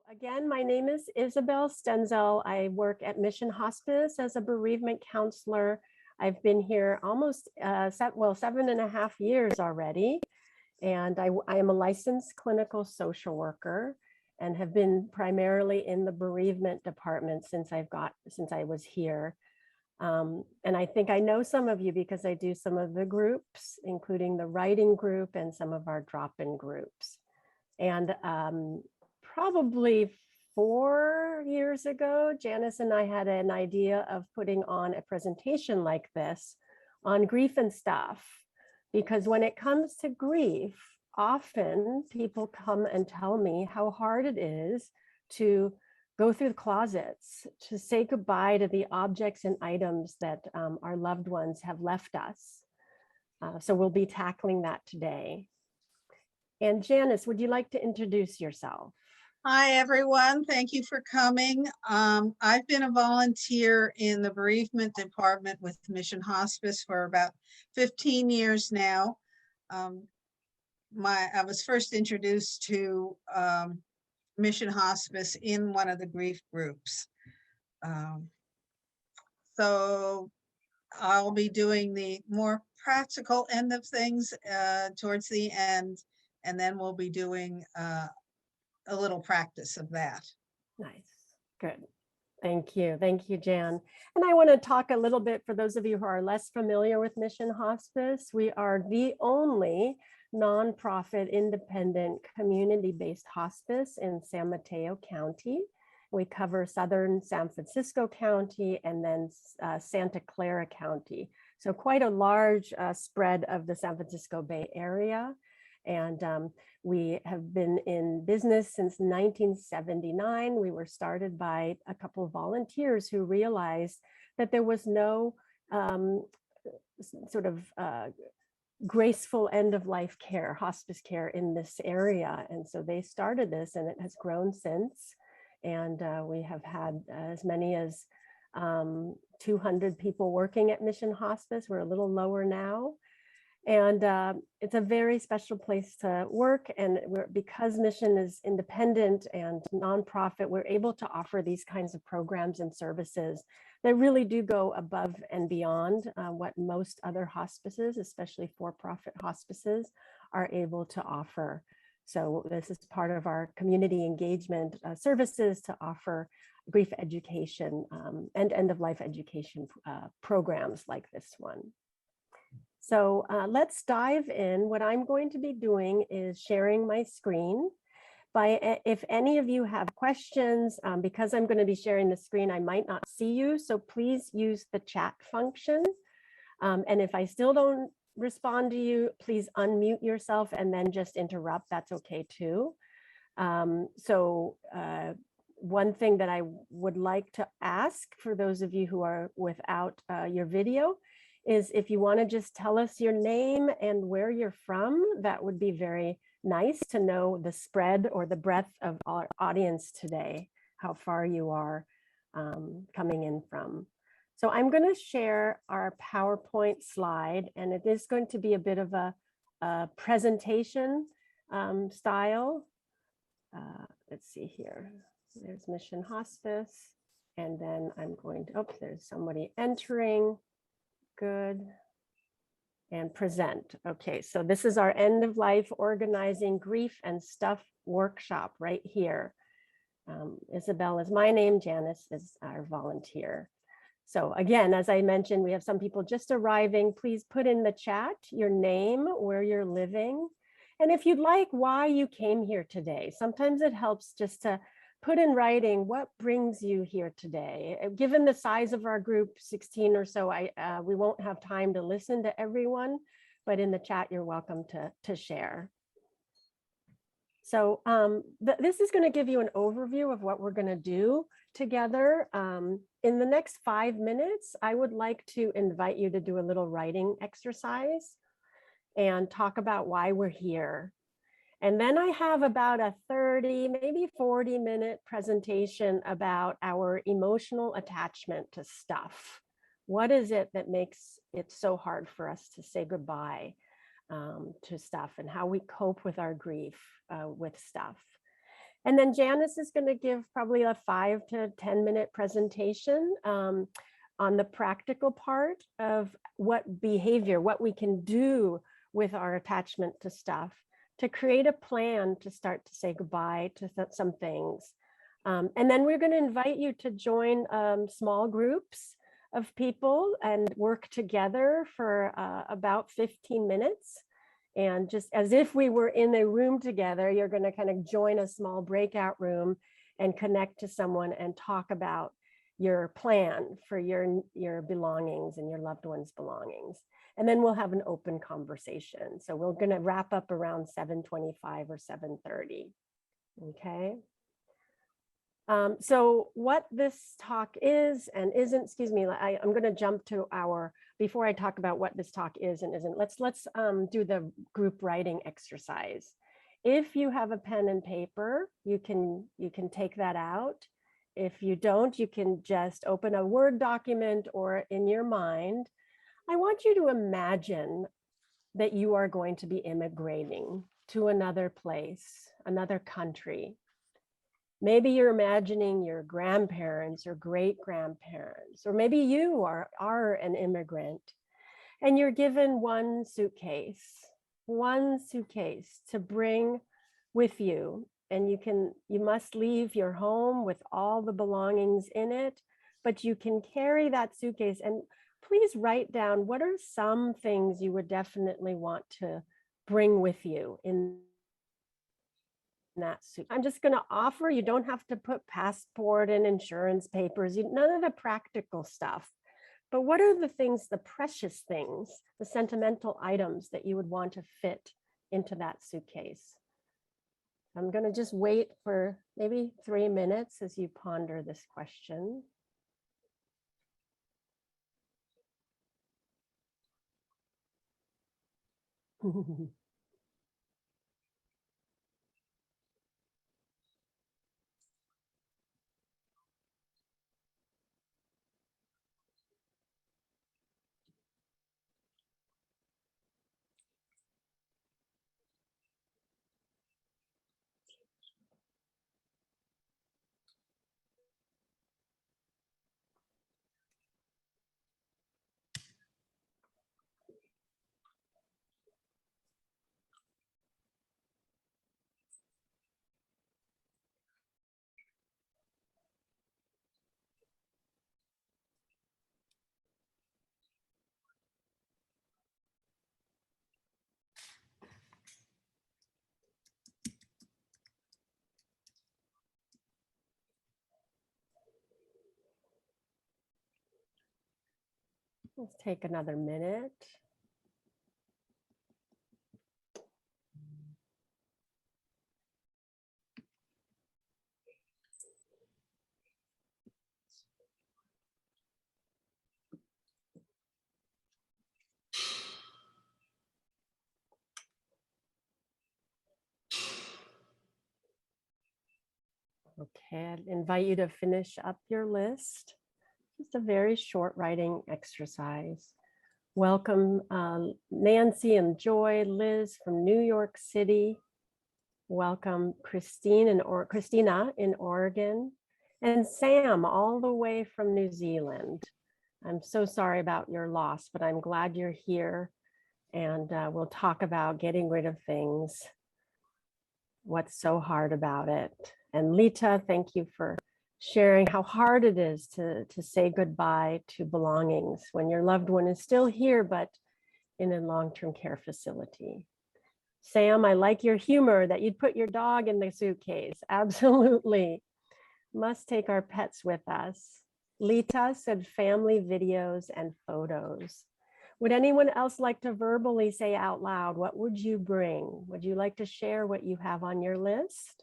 Again, my name is Isabel Stenzel. I work at Mission Hospice as a bereavement counselor. I've been here almost 7.5 years already. And I am a licensed clinical social worker and have been primarily in the bereavement department since I was here. And I think I know some of you because I do some of the groups, including the writing group and some of our drop-in groups. And probably 4 years ago, Janise and I had an idea of putting on a presentation like this on grief and stuff. Because when it comes to grief, often people come and tell me how hard it is to go through the closets, to say goodbye to the objects and items that our loved ones have left us. So we'll be tackling that today. And Janise, would you like to introduce yourself? Hi, everyone. Thank you for coming. I've been a volunteer in the bereavement department with Mission Hospice for about 15 years now. I was first introduced to Mission Hospice in one of the grief groups. So I'll be doing the more practical end of things towards the end, and then we'll be doing a little practice of that. Nice. Good. Thank you. Thank you, Jan. And I want to talk a little bit for those of you who are less familiar with Mission Hospice. We are the only nonprofit, independent, community-based hospice in San Mateo County. We cover southern San Francisco County and then Santa Clara County. So quite a large spread of the San Francisco Bay Area. And we have been in business since 1979. We were started by a couple of volunteers who realized that there was no graceful end of life care, hospice care in this area. And so they started this and it has grown since. And we have had as many as 200 people working at Mission Hospice. We're a little lower now. And it's a very special place to work. And because Mission is independent and nonprofit, we're able to offer these kinds of programs and services that really do go above and beyond what most other hospices, especially for-profit hospices, are able to offer. So this is part of our community engagement services to offer grief education and end-of-life education programs like this one. So let's dive in. What I'm going to be doing is sharing my screen. If any of you have questions, because I'm going to be sharing the screen, I might not see you. So please use the chat function. And if I still don't respond to you, please unmute yourself and then just interrupt. That's okay too. One thing that I would like to ask for those of you who are without your video is if you want to just tell us your name and where you're from, that would be very nice to know the spread or the breadth of our audience today, how far you are coming in from. So I'm going to share our PowerPoint slide, and it is going to be a bit of a presentation style. Let's see here. There's Mission Hospice, and then I'm going to, there's somebody entering. Good. And present. Okay, so this is our end of life organizing grief and stuff workshop right here. Isabel is my name, Janise is our volunteer. So again, as I mentioned, we have some people just arriving. Please put in the chat your name, where you're living, and if you'd like, why you came here today. Sometimes it helps just to put in writing what brings you here today. Given the size of our group, 16 or so, we won't have time to listen to everyone, but in the chat, you're welcome to share. So this is going to give you an overview of what we're going to do together. In the next 5 minutes, I would like to invite you to do a little writing exercise and talk about why we're here. And then I have about a 30, maybe 40-minute presentation about our emotional attachment to stuff. What is it that makes it so hard for us to say goodbye to stuff, and how we cope with our grief with stuff. And then Janise is going to give probably a 5 to 10 minute presentation on the practical part of what behavior, what we can do with our attachment to stuff, to create a plan to start to say goodbye to some things. And then we're going to invite you to join small groups of people and work together for about 15 minutes. And just as if we were in a room together, you're going to kind of join a small breakout room and connect to someone and talk about your plan for your belongings and your loved ones' belongings. And then we'll have an open conversation. So we're going to wrap up around 7:25 or 7:30. Okay. So what this talk is and isn't, excuse me, I'm going to jump to before I talk about what this talk is and isn't, let's do the group writing exercise. If you have a pen and paper, you can take that out. If you don't, you can just open a Word document or in your mind. I want you to imagine that you are going to be immigrating to another place, another country. Maybe you're imagining your grandparents or great-grandparents, or maybe you are an immigrant and you're given one suitcase to bring with you. And you must leave your home with all the belongings in it, but you can carry that suitcase. And please write down, what are some things you would definitely want to bring with you in that suit? I'm just going to offer, you don't have to put passport and insurance papers, none of the practical stuff. But what are the things, the precious things, the sentimental items that you would want to fit into that suitcase? I'm going to just wait for maybe 3 minutes as you ponder this question. Let's take another minute. Okay, I'd invite you to finish up your list. Just a very short writing exercise. Welcome Nancy and Joy, Liz from New York City. Welcome Christina in Oregon, and Sam all the way from New Zealand. I'm so sorry about your loss, but I'm glad you're here, and we'll talk about getting rid of things. What's so hard about it? And Lita, thank you for sharing how hard it is to say goodbye to belongings when your loved one is still here, but in a long-term care facility. Sam, I like your humor that you'd put your dog in the suitcase. Absolutely. Must take our pets with us. Lita said family videos and photos. Would anyone else like to verbally say out loud, what would you bring? Would you like to share what you have on your list?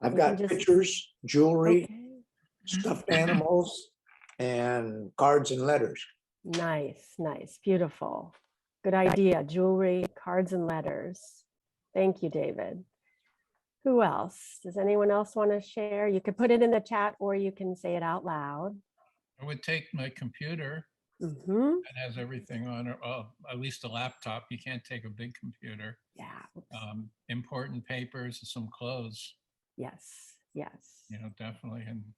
I've got pictures, jewelry, okay. Stuffed animals, and cards and letters. Nice, nice, beautiful. Good idea. Jewelry, cards, and letters. Thank you, David. Who else? Does anyone else want to share? You could put it in the chat or you can say it out loud. I would take my computer. Mhm. It has everything on it, at least a laptop. You can't take a big computer. Yeah. Important papers and some clothes, Yes. Yes. definitely. And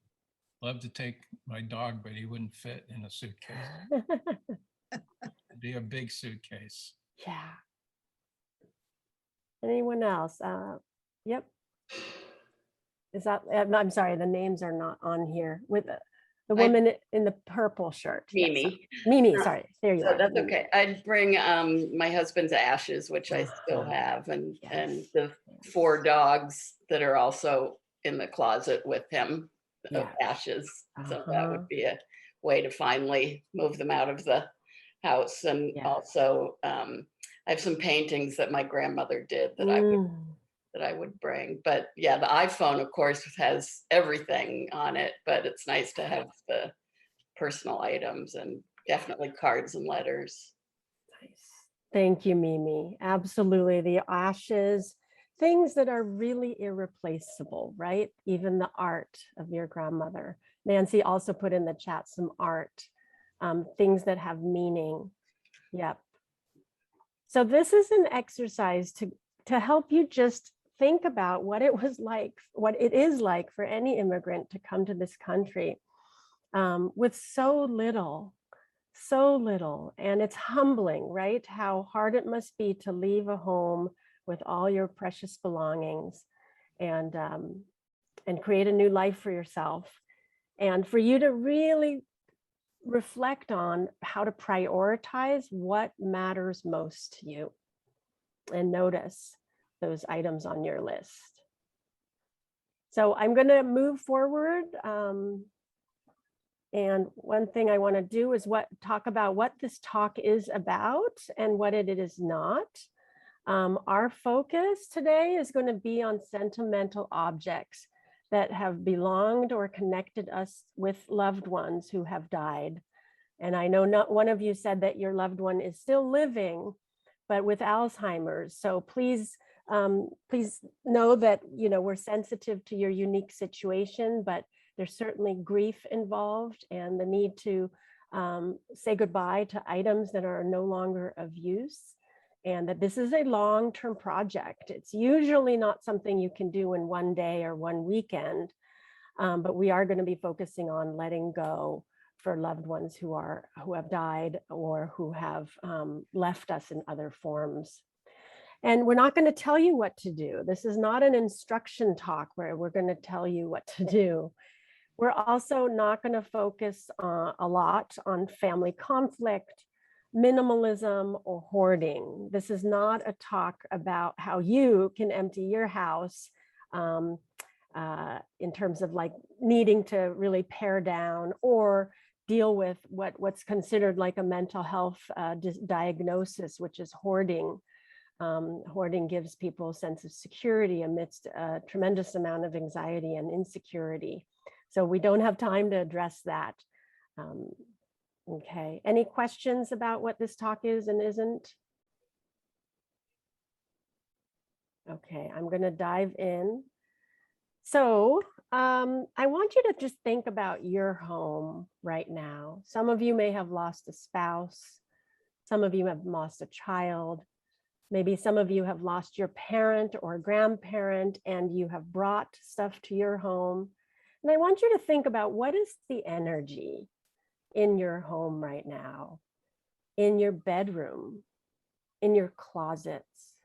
love to take my dog, but he wouldn't fit in a suitcase. It'd be a big suitcase. Yeah. Anyone else? Yep. Is that, I'm sorry, the names are not on here with the woman in the purple shirt. Yes. Mimi. Mimi, sorry. There you So are. that's Mimi. okay. I'd bring my husband's ashes, which I still have, and Yes. the 4 dogs that are also in the closet with him of Yes. ashes. So that Uh-huh. would be a way to finally move them out of the house. And Yes. also, I have some paintings that my grandmother did that I would bring. But yeah, the iPhone, of course, has everything on it, but it's nice to have the personal items and definitely cards and letters. Nice. Thank you, Mimi. Absolutely. The ashes, things that are really irreplaceable, right? Even the art of your grandmother. Nancy also put in the chat some art, things that have meaning. Yep. So this is an exercise to help you just think about what it was like, what it is like for any immigrant to come to this country with so little. And it's humbling, right? How hard it must be to leave a home with all your precious belongings and create a new life for yourself, and for you to really reflect on how to prioritize what matters most to you and notice those items on your list. So I'm going to move forward. And one thing I want to do is talk about what this talk is about and what it is not. Our focus today is going to be on sentimental objects that have belonged or connected us with loved ones who have died. And I know not one of you said that your loved one is still living, but with Alzheimer's. So please know that, we're sensitive to your unique situation, but there's certainly grief involved and the need to say goodbye to items that are no longer of use, and that this is a long-term project. It's usually not something you can do in one day or one weekend, but we are going to be focusing on letting go for loved ones who have died or who have left us in other forms. And we're not going to tell you what to do. This is not an instruction talk where we're going to tell you what to do. We're also not going to focus a lot on family conflict, minimalism, or hoarding. This is not a talk about how you can empty your house in terms of like needing to really pare down or deal with what's considered like a mental health diagnosis, which is hoarding. Hoarding gives people a sense of security amidst a tremendous amount of anxiety and insecurity. So we don't have time to address that. Okay, any questions about what this talk is and isn't? Okay, I'm going to dive in. So I want you to just think about your home right now. Some of you may have lost a spouse. Some of you have lost a child. Maybe some of you have lost your parent or grandparent and you have brought stuff to your home. And I want you to think about what is the energy in your home right now, in your bedroom, in your closets,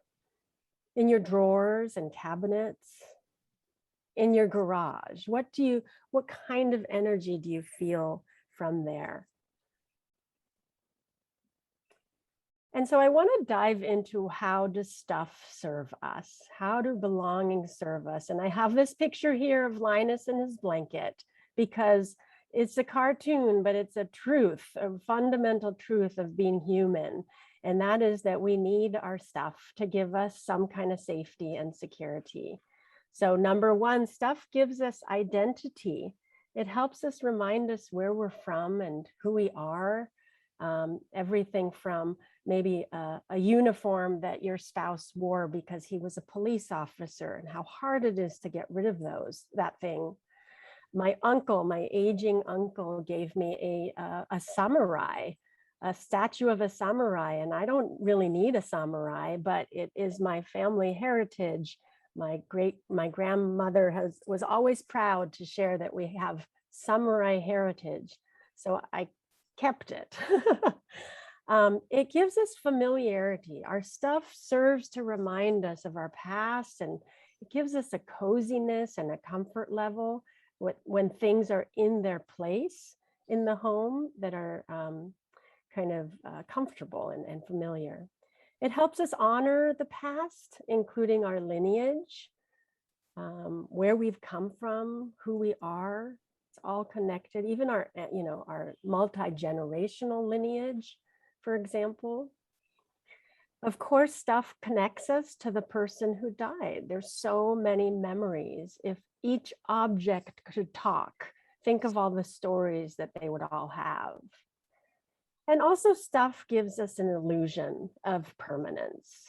in your drawers and cabinets, in your garage. What kind of energy do you feel from there? And so I want to dive into how does stuff serve us? How do belongings serve us? And I have this picture here of Linus and his blanket because it's a cartoon, but it's a truth, a fundamental truth of being human. And that is that we need our stuff to give us some kind of safety and security. So number one, stuff gives us identity. It helps us remind us where we're from and who we are. Everything from maybe a uniform that your spouse wore because he was a police officer and how hard it is to get rid of that thing. My aging uncle gave me a samurai a statue of a samurai, and I don't really need a samurai, but it is my family heritage. My grandmother was always proud to share that we have samurai heritage. So I kept it. It gives us familiarity. Our stuff serves to remind us of our past, and it gives us a coziness and a comfort level when things are in their place in the home that are kind of comfortable and familiar. It helps us honor the past, including our lineage, where we've come from, who we are. It's all connected, even our, our multi-generational lineage, for example. Of course, stuff connects us to the person who died. There's so many memories. If each object could talk, think of all the stories that they would all have. And also stuff gives us an illusion of permanence.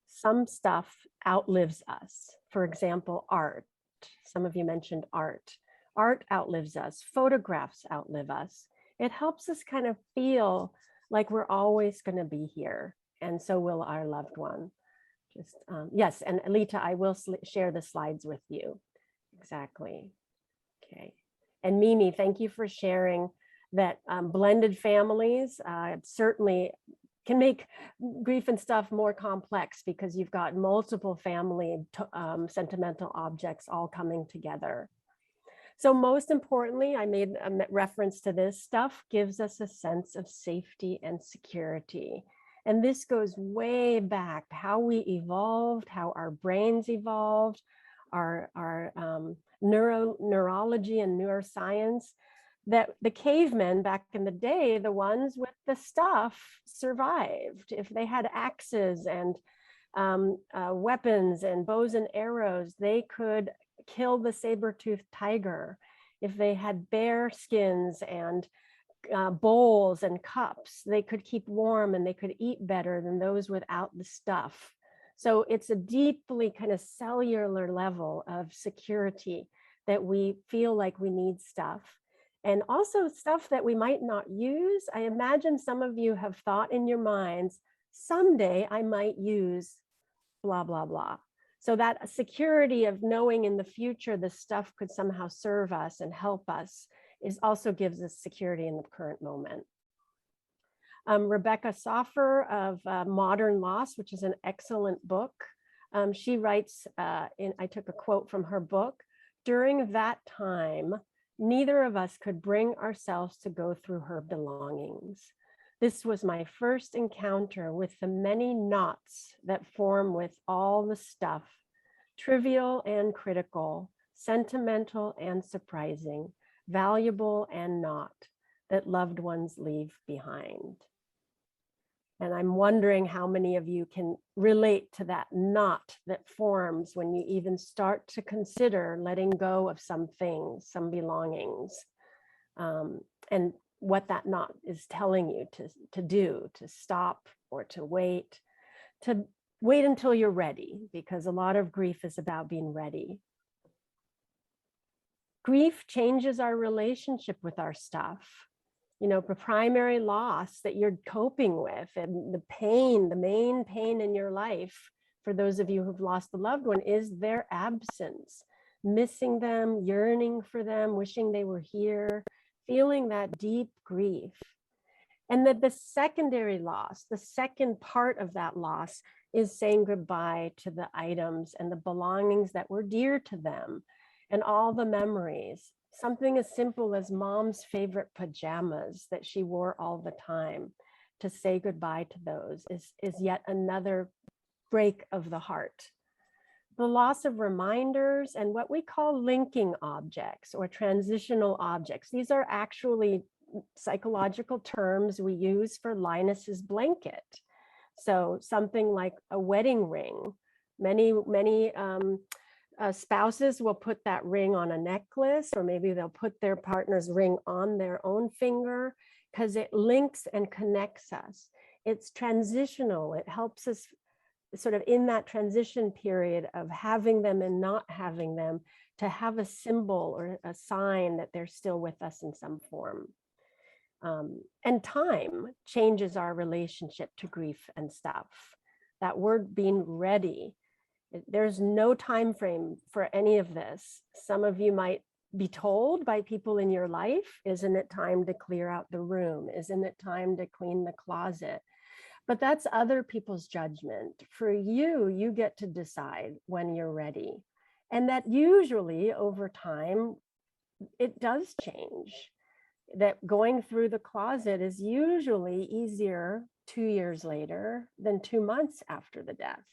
Some stuff outlives us. For example, art. Some of you mentioned art. Art outlives us. Photographs outlive us. It helps us kind of feel like we're always going to be here. And so will our loved one. Yes, and Alita, I will share the slides with you. Exactly. Okay. And Mimi, thank you for sharing that blended families certainly can make grief and stuff more complex because you've got multiple family sentimental objects all coming together. So most importantly, I made a reference to this, stuff gives us a sense of safety and security. And this goes way back, how we evolved, how our brains evolved, our neurology and neuroscience, that the cavemen back in the day, the ones with the stuff survived. If they had axes and weapons and bows and arrows, they could kill the saber-toothed tiger. If they had bear skins and bowls and cups, they could keep warm and they could eat better than those without the stuff. So it's a deeply kind of cellular level of security that we feel like we need stuff. And also stuff that we might not use. I imagine some of you have thought in your minds, someday I might use blah, blah, blah. So that security of knowing in the future the stuff could somehow serve us and help us also gives us security in the current moment. Rebecca Soffer of Modern Loss, which is an excellent book. She writes, I took a quote from her book, during that time, neither of us could bring ourselves to go through her belongings. This was my first encounter with the many knots that form with all the stuff, trivial and critical, sentimental and surprising, valuable and not, that loved ones leave behind. And I'm wondering how many of you can relate to that knot that forms when you even start to consider letting go of some things, some belongings, and what that knot is telling you to do, to stop or to wait until you're ready, because a lot of grief is about being ready. Grief changes our relationship with our stuff. You know, the primary loss that you're coping with and the pain, the main pain in your life, for those of you who've lost a loved one, is their absence, missing them, yearning for them, wishing they were here, feeling that deep grief. And that the secondary loss, the second part of that loss, is saying goodbye to the items and the belongings that were dear to them and all the memories. Something as simple as mom's favorite pajamas that she wore all the time. To say goodbye to those is yet another break of the heart. The loss of reminders and what we call linking objects or transitional objects. These are actually psychological terms we use for Linus's blanket. So something like a wedding ring. Many spouses will put that ring on a necklace, or maybe they'll put their partner's ring on their own finger because it links and connects us. It's transitional. It helps us sort of in that transition period of having them and not having them to have a symbol or a sign that they're still with us in some form. And time changes our relationship to grief and stuff. That word being ready, there's no time frame for any of this. Some of you might be told by people in your life, isn't it time to clear out the room? Isn't it time to clean the closet? But that's other people's judgment. For you, you get to decide when you're ready. And that usually over time, it does change. That going through the closet is usually easier 2 years later than 2 months after the death.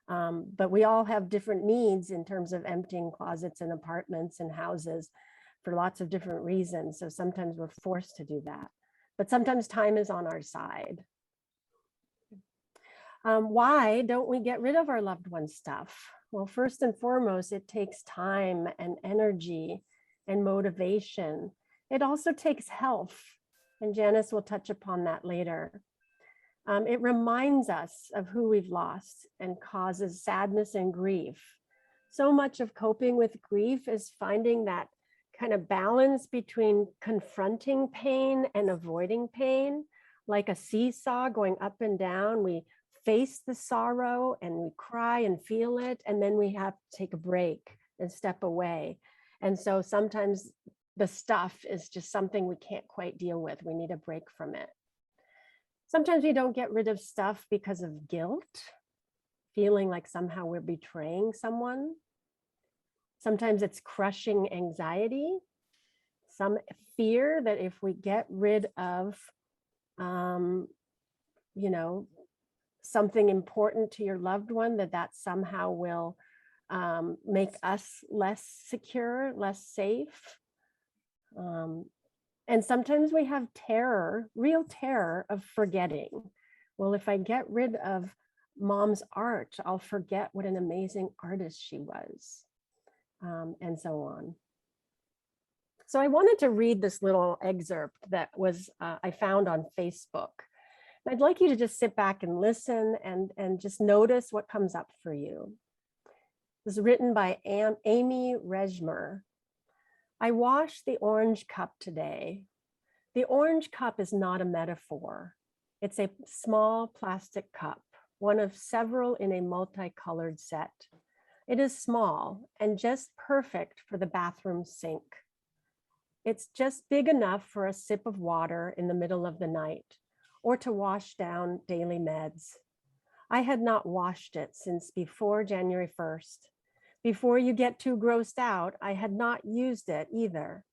But we all have different needs in terms of emptying closets and apartments and houses for lots of different reasons. So sometimes we're forced to do that. But sometimes time is on our side. Why don't we get rid of our loved ones' stuff? Well, first and foremost, it takes time and energy and motivation. It also takes health, and Janise will touch upon that later. It reminds us of who we've lost and causes sadness and grief. So much of coping with grief is finding that kind of balance between confronting pain and avoiding pain, like a seesaw going up and down. We face the sorrow and we cry and feel it, and then we have to take a break and step away. And so sometimes the stuff is just something we can't quite deal with. We need a break from it. Sometimes we don't get rid of stuff because of guilt, feeling like somehow we're betraying someone. Sometimes it's crushing anxiety, some fear that if we get rid of, something important to your loved one, that somehow will make us less secure, less safe. And sometimes we have terror, real terror of forgetting. Well, if I get rid of mom's art, I'll forget what an amazing artist she was, and so on. So I wanted to read this little excerpt that was I found on Facebook. I'd like you to just sit back and listen and just notice what comes up for you. It was written by Amy Rejmer. I washed the orange cup today. The orange cup is not a metaphor. It's a small plastic cup, one of several in a multicolored set. It is small and just perfect for the bathroom sink. It's just big enough for a sip of water in the middle of the night or to wash down daily meds. I had not washed it since before January 1st. Before you get too grossed out, I had not used it either.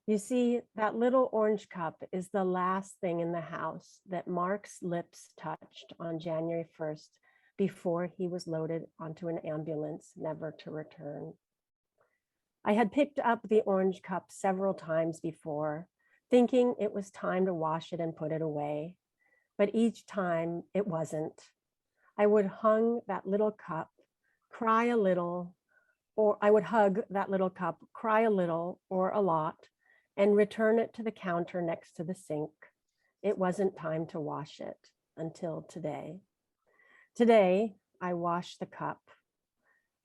You see, that little orange cup is the last thing in the house that Mark's lips touched on January 1st before he was loaded onto an ambulance, never to return. I had picked up the orange cup several times before, thinking it was time to wash it and put it away. But each time it wasn't. I would hug that little cup, cry a little, or I would hug that little cup, cry a little or a lot, and return it to the counter next to the sink. It wasn't time to wash it until today. Today, I washed the cup.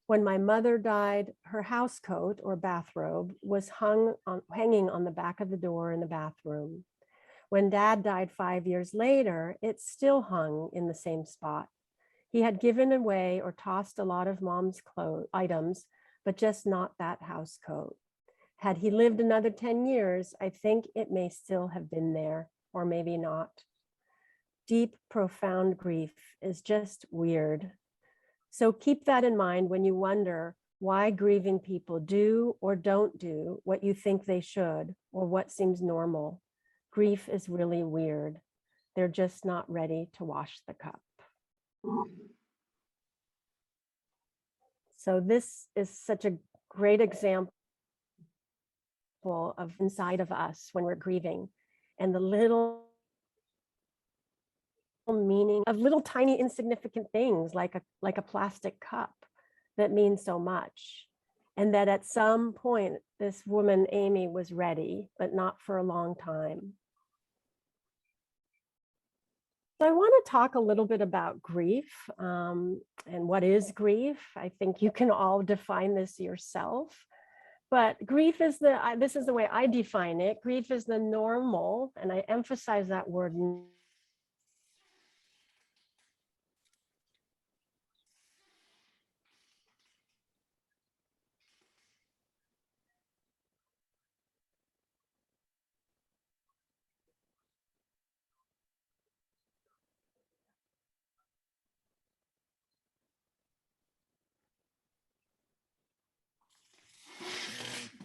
When my mother died, her house coat or bathrobe was hanging on the back of the door in the bathroom. When Dad died 5 years later, it still hung in the same spot. He had given away or tossed a lot of Mom's items, but just not that house coat. Had he lived another 10 years, I think it may still have been there, or maybe not. Deep, profound grief is just weird. So keep that in mind when you wonder why grieving people do or don't do what you think they should, or what seems normal. Grief is really weird. They're just not ready to wash the cup. So this is such a great example of inside of us when we're grieving, and the little meaning of little tiny insignificant things like a plastic cup that means so much. And that at some point, this woman, Amy, was ready, but not for a long time. So I want to talk a little bit about grief and what is grief. I think you can all define this yourself. But grief is this is the way I define it. Grief is the normal, and I emphasize that word.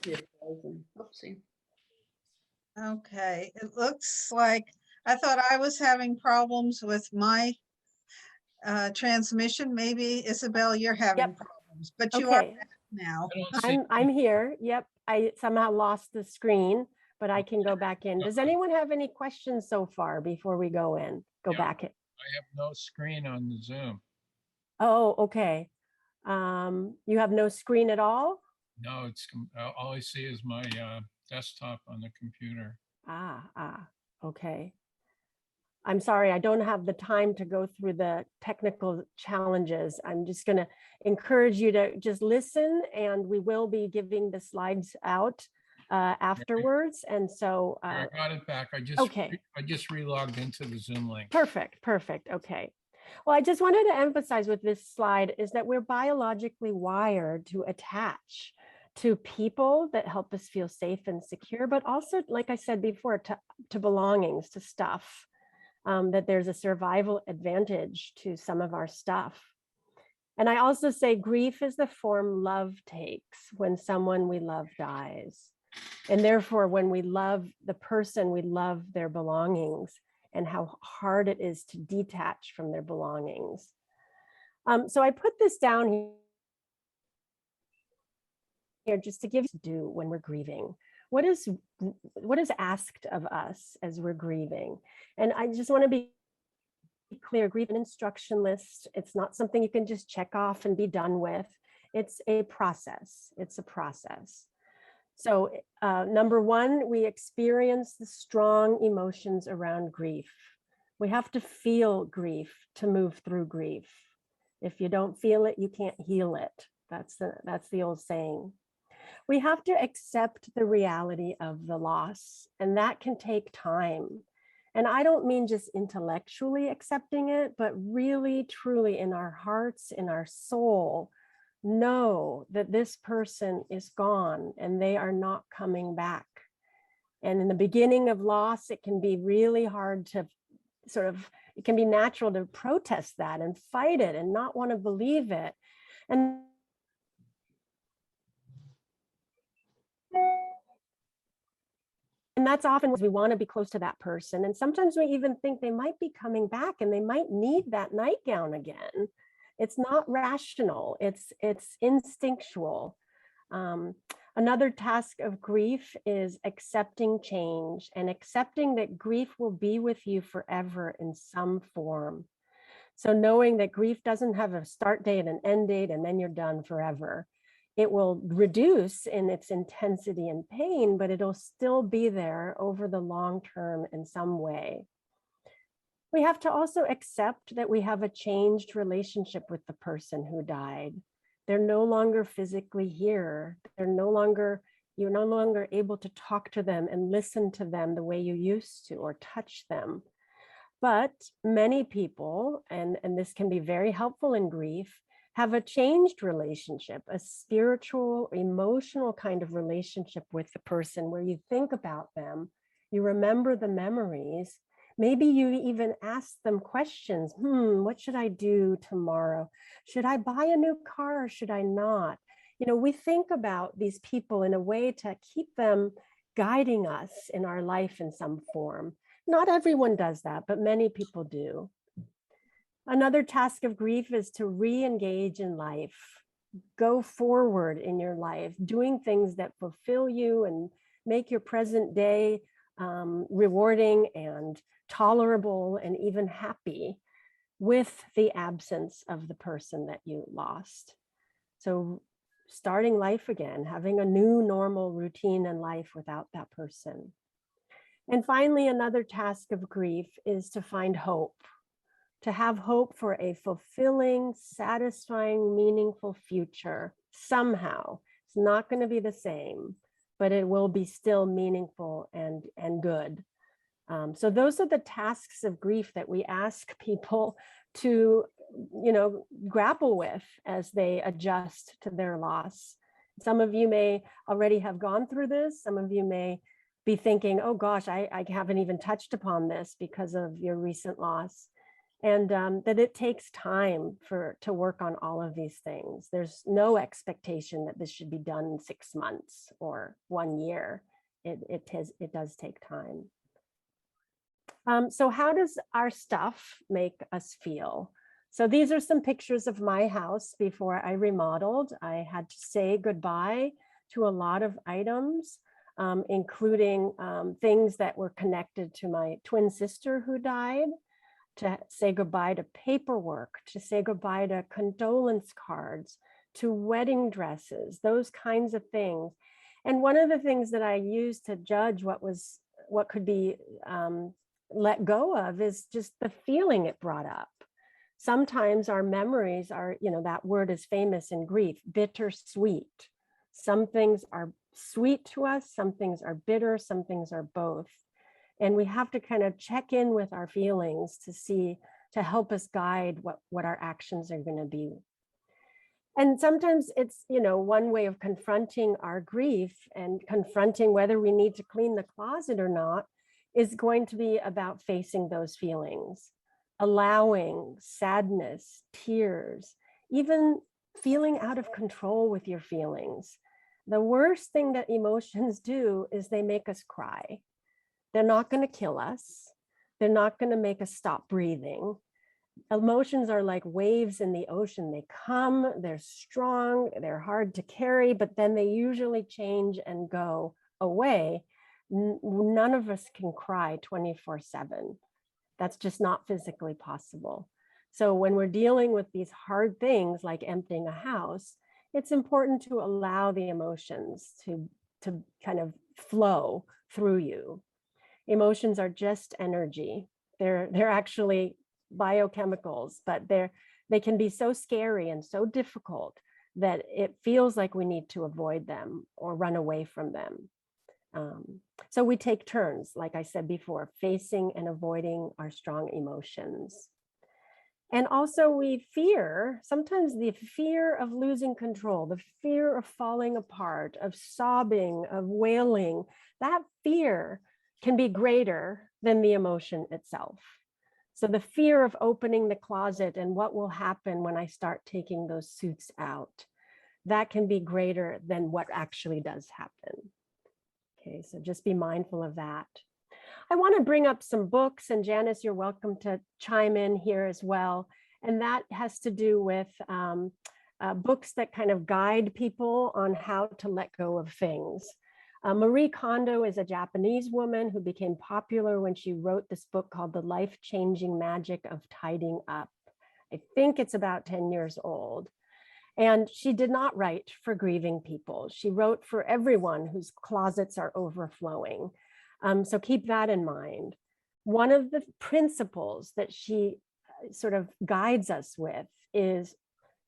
You're frozen. Oopsie. Okay, it looks like, I thought I was having problems with my transmission. Maybe Isabel, you're having Yep. problems, but you are Okay, back now. I don't see. I'm here. Yep, I somehow lost the screen, but I can go back in. Does anyone have any questions so far before we go in? Go Yeah. back. I have no screen on the Zoom. Oh, okay. You have no screen at all? No, it's all I see is my desktop on the computer. Okay. I'm sorry, I don't have the time to go through the technical challenges. I'm just going to encourage you to just listen, and we will be giving the slides out afterwards. And so, Here, I got it back. okay. I just relogged into the Zoom link. Perfect. Okay. Well, I just wanted to emphasize with this slide is that we're biologically wired to attach to people that help us feel safe and secure, but also, like I said before, to belongings, to stuff. That there's a survival advantage to some of our stuff. And I also say grief is the form love takes when someone we love dies. And therefore, when we love the person, we love their belongings and how hard it is to detach from their belongings. So I put this down here just to give you to do when we're grieving. What is asked of us as we're grieving? And I just want to be clear, grief an instruction list. It's not something you can just check off and be done with. It's a process. So number one, we experience the strong emotions around grief. We have to feel grief to move through grief. If you don't feel it, you can't heal it. That's the old saying. We have to accept the reality of the loss, and that can take time. And I don't mean just intellectually accepting it, but really, truly in our hearts, in our soul, know that this person is gone and they are not coming back. And in the beginning of loss, it can be really hard to it can be natural to protest that and fight it and not want to believe it. And that's often because we want to be close to that person. And sometimes we even think they might be coming back and they might need that nightgown again. It's not rational, it's instinctual. Another task of grief is accepting change and accepting that grief will be with you forever in some form. So knowing that grief doesn't have a start date and an end date, and then you're done forever. It will reduce in its intensity and pain, but it'll still be there over the long term in some way. We have to also accept that we have a changed relationship with the person who died. They're no longer physically here. You're no longer able to talk to them and listen to them the way you used to, or touch them. But many people, and this can be very helpful in grief, have a changed relationship, a spiritual, emotional kind of relationship with the person where you think about them, you remember the memories. Maybe you even ask them questions. What should I do tomorrow? Should I buy a new car or should I not? We think about these people in a way to keep them guiding us in our life in some form. Not everyone does that, but many people do. Another task of grief is to re-engage in life. Go forward in your life, doing things that fulfill you and make your present day rewarding and tolerable and even happy with the absence of the person that you lost. So starting life again, having a new normal routine in life without that person. And finally, another task of grief is to find hope, to have hope for a fulfilling, satisfying, meaningful future somehow. It's It's not going to be the same, but it will be still meaningful and good. So those are the tasks of grief that we ask people to, grapple with as they adjust to their loss. Some of you may already have gone through this. Some of you may be thinking, oh gosh, I haven't even touched upon this because of your recent loss. And that it takes time to work on all of these things. There's no expectation that this should be done in 6 months or 1 year. It does take time. So how does our stuff make us feel? So these are some pictures of my house before I remodeled. I had to say goodbye to a lot of items, including things that were connected to my twin sister who died, to say goodbye to paperwork, to say goodbye to condolence cards, to wedding dresses, those kinds of things. And one of the things that I used to judge what could be let go of is just the feeling it brought up. Sometimes our memories are, that word is famous in grief, bittersweet. Some things are sweet to us, some things are bitter, some things are both. And we have to kind of check in with our feelings to help us guide what our actions are going to be. And sometimes it's, one way of confronting our grief and confronting whether we need to clean the closet or not is going to be about facing those feelings, allowing sadness, tears, even feeling out of control with your feelings. The worst thing that emotions do is they make us cry. They're not going to kill us. They're not going to make us stop breathing. Emotions are like waves in the ocean. They come, they're strong, they're hard to carry, but then they usually change and go away. None of us can cry 24/7. That's just not physically possible. So when we're dealing with these hard things like emptying a house, it's important to allow the emotions to kind of flow through you. Emotions are just energy. They're actually biochemicals, but they can be so scary and so difficult that it feels like we need to avoid them or run away from them. So we take turns, like I said before, facing and avoiding our strong emotions. And also we fear, sometimes the fear of losing control, the fear of falling apart, of sobbing, of wailing, that fear can be greater than the emotion itself. So the fear of opening the closet and what will happen when I start taking those suits out, that can be greater than what actually does happen. Okay, so just be mindful of that. I want to bring up some books, and Janise, you're welcome to chime in here as well. And that has to do with books that kind of guide people on how to let go of things. Marie Kondo is a Japanese woman who became popular when she wrote this book called The Life-Changing Magic of Tidying Up. I think it's about 10 years old. And she did not write for grieving people. She wrote for everyone whose closets are overflowing. So keep that in mind. One of the principles that she sort of guides us with is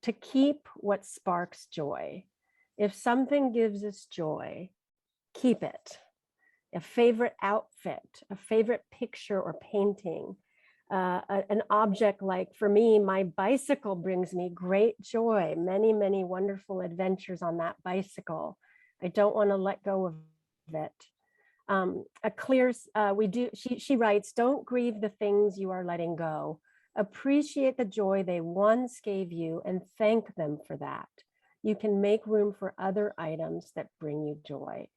to keep what sparks joy. If something gives us joy, keep it. A favorite outfit, a favorite picture or painting, an object like, for me, my bicycle brings me great joy, many, many wonderful adventures on that bicycle. I don't want to let go of it. She writes, don't grieve the things you are letting go. Appreciate the joy they once gave you and thank them for that. You can make room for other items that bring you joy.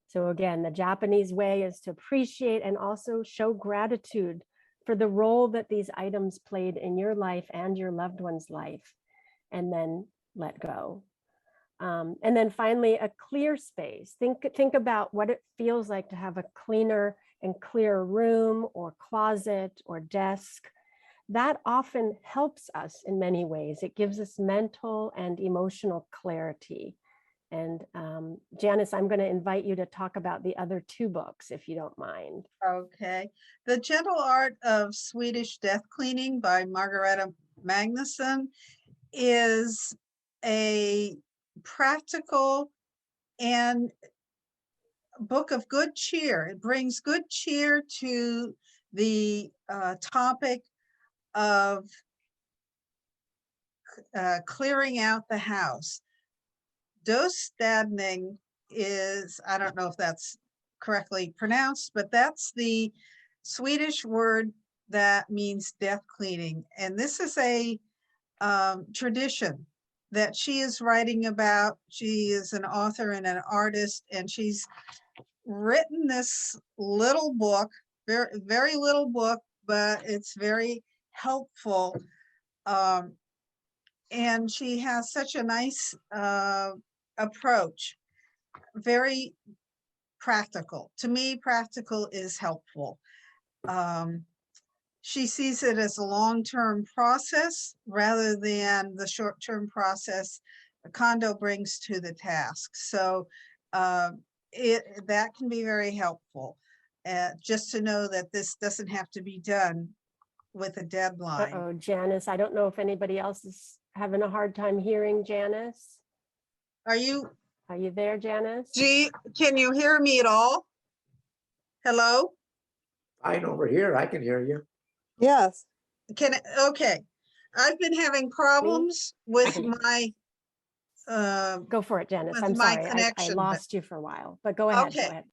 So again, the Japanese way is to appreciate and also show gratitude for the role that these items played in your life and your loved one's life, and then let go. And then finally, a clear space. Think about what it feels like to have a cleaner and clearer room or closet or desk. That often helps us in many ways. It gives us mental and emotional clarity. And Janise, I'm going to invite you to talk about the other two books, if you don't mind. Okay. The Gentle Art of Swedish Death Cleaning by Margareta Magnusson is a practical and book of good cheer. It brings good cheer to the topic of clearing out the house. Dostadning is, I don't know if that's correctly pronounced, but that's the Swedish word that means death cleaning. And this is a tradition that she is writing about. She is an author and an artist, and she's written this little book, very, very little book, but it's very helpful. And she has such a nice approach, very practical. To me, practical is helpful. She sees it as a long-term process rather than the short-term process Kondo brings to the task. So that can be very helpful, just to know that this doesn't have to be done with a deadline. Uh-oh, Janice, I don't know if anybody else is having a hard time hearing Janice. Are you there, Janice? can you hear me at all? Hello? Fine over here. I can hear you. Yes. Okay. I've been having problems with my Go for it, Janice. with I'm my sorry, I connection, but- lost you for a while, but go ahead, go Okay. ahead.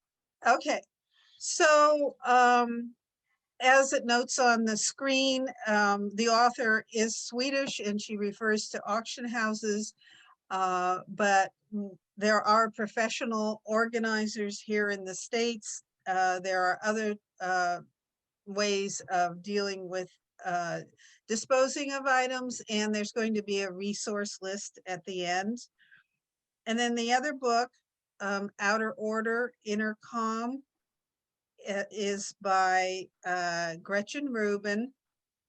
Okay. So as it notes on the screen, the author is Swedish and she refers to auction houses, but there are professional organizers here in the States. There are other ways of dealing with disposing of items, and there's going to be a resource list at the end. And then the other book, Outer Order, Inner Calm, is by Gretchen Rubin.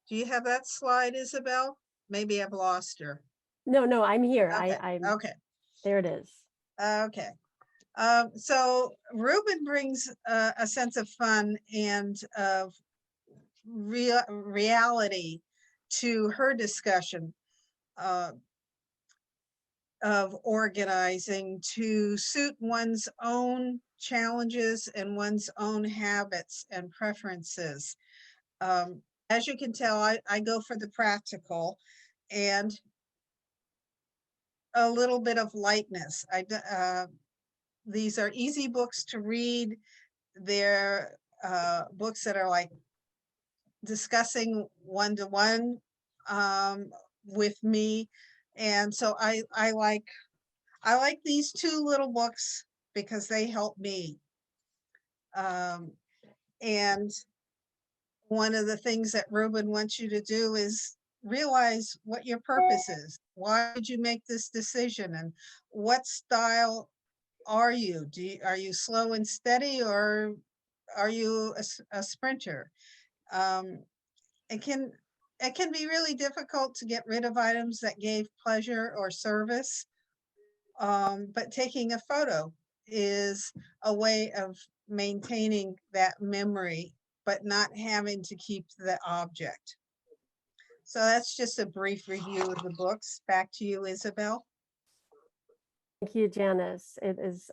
Do you have that slide, Isabel? Maybe I've lost her. No, I'm here. Okay. I'm Okay. there it is. Okay. So Rubin brings a sense of fun and of reality to her discussion of organizing to suit one's own challenges and one's own habits and preferences. As you can tell, I go for the practical and a little bit of lightness. These are easy books to read. They're books that are like discussing one-to-one with me. And so I like these two little books because they help me. And one of the things that Rubin wants you to do is realize what your purpose is. Why did you make this decision? And what style are you? Are you slow and steady, or are you a sprinter? It can be really difficult to get rid of items that gave pleasure or service. But taking a photo is a way of maintaining that memory, but not having to keep the object. So that's just a brief review of the books. Back to you, Isabel. Thank you, Janice. It is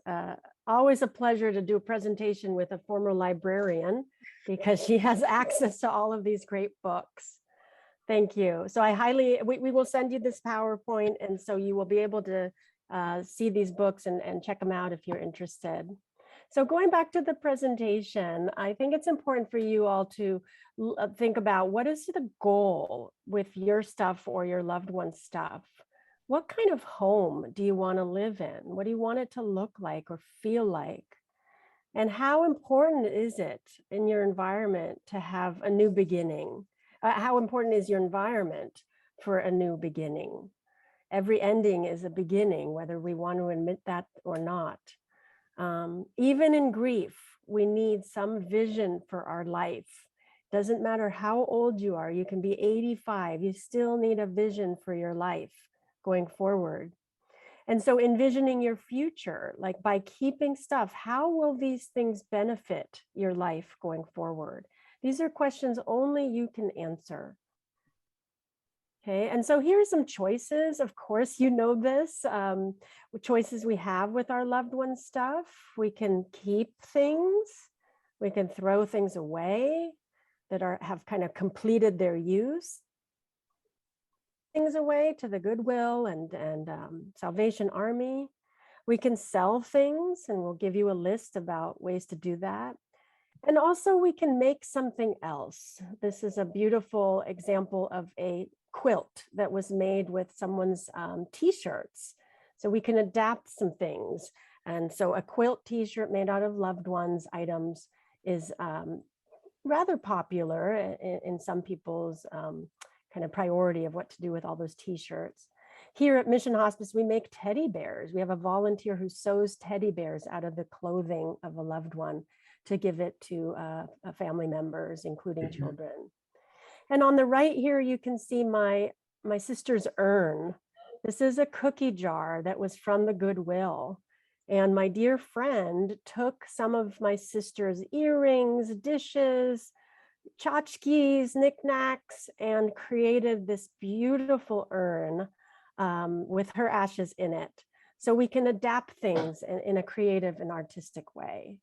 always a pleasure to do a presentation with a former librarian because she has access to all of these great books. Thank you. So we will send you this PowerPoint, and so you will be able to see these books and check them out if you're interested. So going back to the presentation, I think it's important for you all to think about what is the goal with your stuff or your loved one's stuff. What kind of home do you want to live in? What do you want it to look like or feel like? And how important is it in your environment to have a new beginning? How important is your environment for a new beginning? Every ending is a beginning, whether we want to admit that or not. Even in grief, we need some vision for our life. Doesn't matter how old you are, you can be 85, you still need a vision for your life going forward. And so envisioning your future, like by keeping stuff, how will these things benefit your life going forward? These are questions only you can answer. Okay, and so here's some choices. Of course, you know this, choices we have with our loved ones' stuff. We can keep things, we can throw things away that have kind of completed their use, things away to the Goodwill and Salvation Army. We can sell things, and we'll give you a list about ways to do that. And also we can make something else. This is a beautiful example of a quilt that was made with someone's t-shirts. So we can adapt some things. And so a quilt t-shirt made out of loved ones items is rather popular in some people's kind of priority of what to do with all those t-shirts. Here at Mission Hospice, we make teddy bears. We have a volunteer who sews teddy bears out of the clothing of a loved one to give it to family members, including children. And on the right here, you can see my sister's urn. This is a cookie jar that was from the Goodwill. And my dear friend took some of my sister's earrings, dishes, tchotchkes, knickknacks, and created this beautiful urn with her ashes in it. So we can adapt things in a creative and artistic way.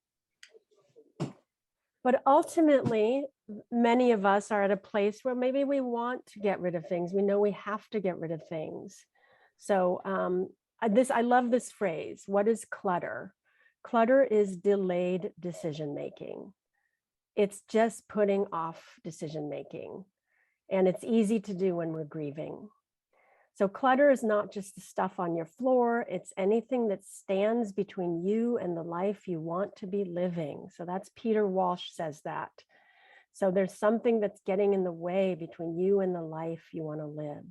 But ultimately, many of us are at a place where maybe we want to get rid of things. We know we have to get rid of things. So I love this phrase. What is clutter? Clutter is delayed decision-making. It's just putting off decision-making. And it's easy to do when we're grieving. So clutter is not just the stuff on your floor, it's anything that stands between you and the life you want to be living. So that's Peter Walsh says that. So there's something that's getting in the way between you and the life you want to live.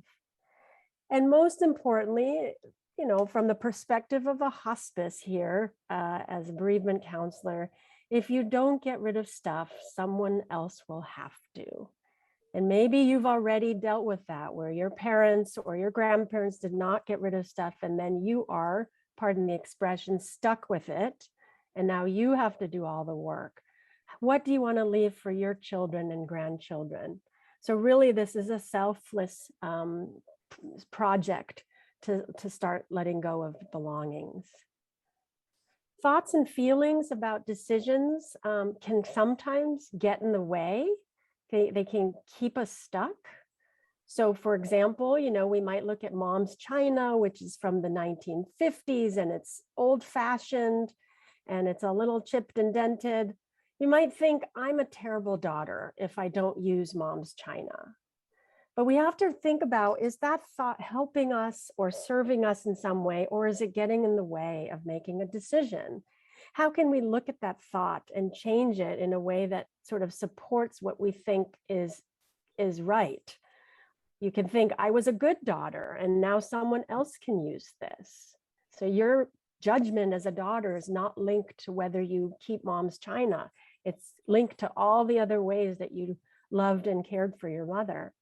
And most importantly, you know, from the perspective of a hospice here as a bereavement counselor, if you don't get rid of stuff, someone else will have to. And maybe you've already dealt with that, where your parents or your grandparents did not get rid of stuff, and then you are, pardon the expression, stuck with it, and now you have to do all the work. What do you want to leave for your children and grandchildren? So really, this is a selfless project to start letting go of belongings. Thoughts and feelings about decisions can sometimes get in the way. They can keep us stuck. So for example, you know, we might look at mom's china, which is from the 1950s, and it's old fashioned and it's a little chipped and dented. You might think I'm a terrible daughter if I don't use mom's china. But we have to think about, is that thought helping us or serving us in some way, or is it getting in the way of making a decision? How can we look at that thought and change it in a way that sort of supports what we think is right? You can think, I was a good daughter and now someone else can use this. So your judgment as a daughter is not linked to whether you keep mom's china. It's linked to all the other ways that you loved and cared for your mother.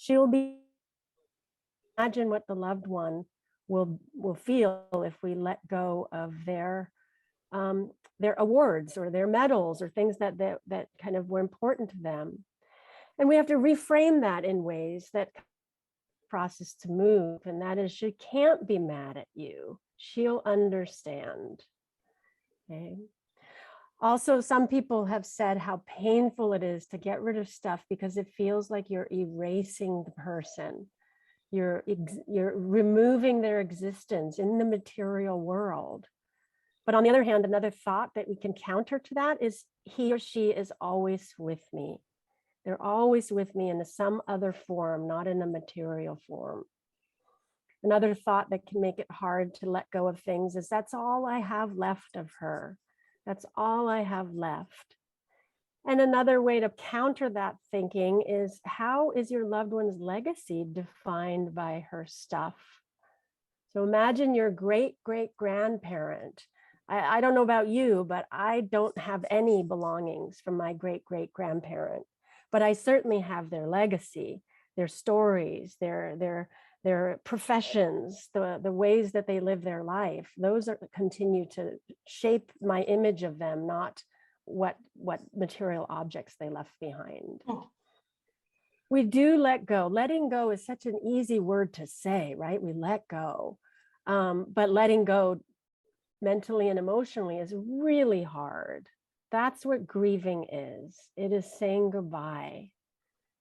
Imagine what the loved one will feel if we let go of their awards or their medals or things that kind of were important to them. And we have to reframe that in ways that process to move. And that is, she can't be mad at you. She'll understand. Okay. Also, some people have said how painful it is to get rid of stuff because it feels like you're erasing the person. You're removing their existence in the material world. But on the other hand, another thought that we can counter to that is he or she is always with me. They're always with me in some other form, not in a material form. Another thought that can make it hard to let go of things is that's all I have left of her. That's all I have left. And another way to counter that thinking is, how is your loved one's legacy defined by her stuff? So imagine your great-great-grandparent. I don't know about you, but I don't have any belongings from my great-great-grandparent, but I certainly have their legacy, their stories, their professions, the ways that they live their life. Those continue to shape my image of them, not what material objects they left behind. We do let go. Letting go is such an easy word to say, right? We let go. But letting go mentally and emotionally is really hard. That's what grieving is. It is saying goodbye,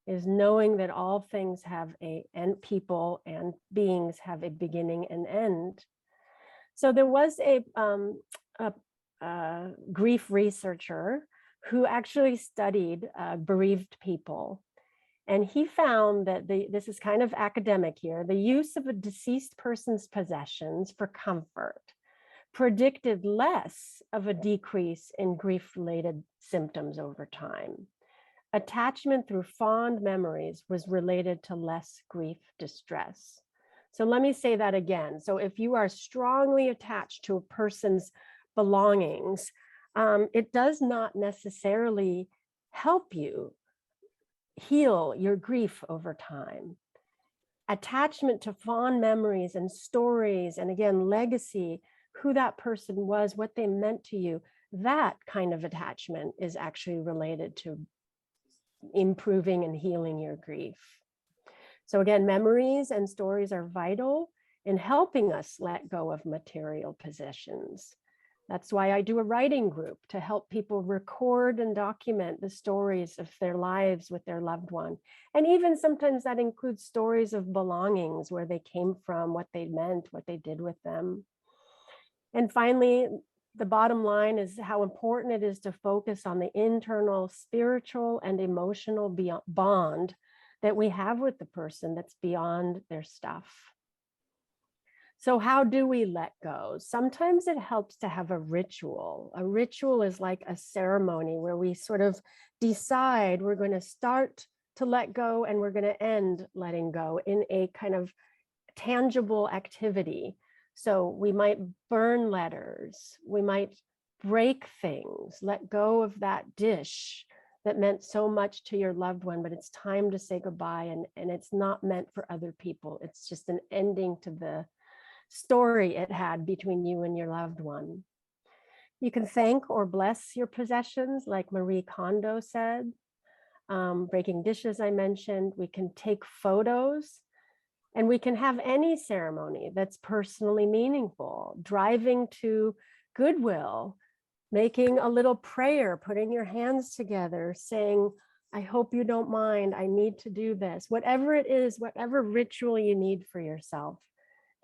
is knowing that all things have and people and beings have a beginning and end. So there was a grief researcher who actually studied bereaved people. And he found that this is kind of academic here, the use of a deceased person's possessions for comfort predicted less of a decrease in grief-related symptoms over time. Attachment through fond memories was related to less grief distress. So let me say that again. So if you are strongly attached to a person's belongings, it does not necessarily help you heal your grief over time. Attachment to fond memories and stories, and again, legacy, who that person was, what they meant to you, that kind of attachment is actually related to improving and healing your grief. So again, memories and stories are vital in helping us let go of material possessions. That's why I do a writing group to help people record and document the stories of their lives with their loved one. And even sometimes that includes stories of belongings, where they came from, what they meant, what they did with them. And finally, the bottom line is how important it is to focus on the internal spiritual and emotional bond that we have with the person that's beyond their stuff. So how do we let go? Sometimes it helps to have a ritual. A ritual is like a ceremony where we sort of decide we're going to start to let go and we're going to end letting go in a kind of tangible activity. So we might burn letters, we might break things, let go of that dish that meant so much to your loved one, but it's time to say goodbye, and it's not meant for other people. It's just an ending to the story it had between you and your loved one. You can thank or bless your possessions, like Marie Kondo said. Breaking dishes, I mentioned. We can take photos, and we can have any ceremony that's personally meaningful. Driving to Goodwill, making a little prayer, putting your hands together, saying, I hope you don't mind, I need to do this. Whatever it is, whatever ritual you need for yourself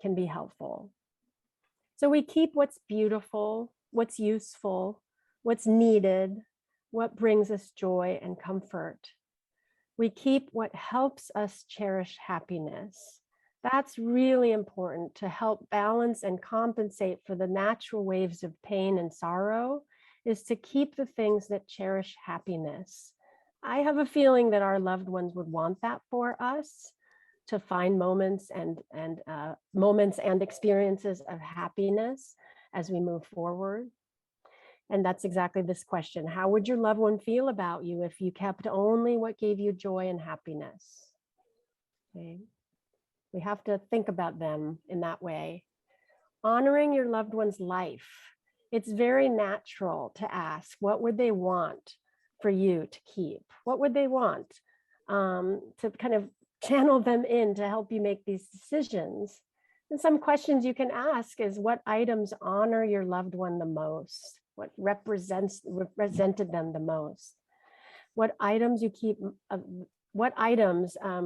can be helpful. So we keep what's beautiful, what's useful, what's needed, what brings us joy and comfort. We keep what helps us cherish happiness. That's really important to help balance and compensate for the natural waves of pain and sorrow, is to keep the things that cherish happiness. I have a feeling that our loved ones would want that for us, to find moments and experiences of happiness as we move forward. And that's exactly this question. How would your loved one feel about you if you kept only what gave you joy and happiness? Okay. We have to think about them in that way. Honoring your loved one's life. It's very natural to ask, what would they want for you to keep? What would they want? To kind of channel them in to help you make these decisions. And some questions you can ask is, what items honor your loved one the most? What represented them the most? What items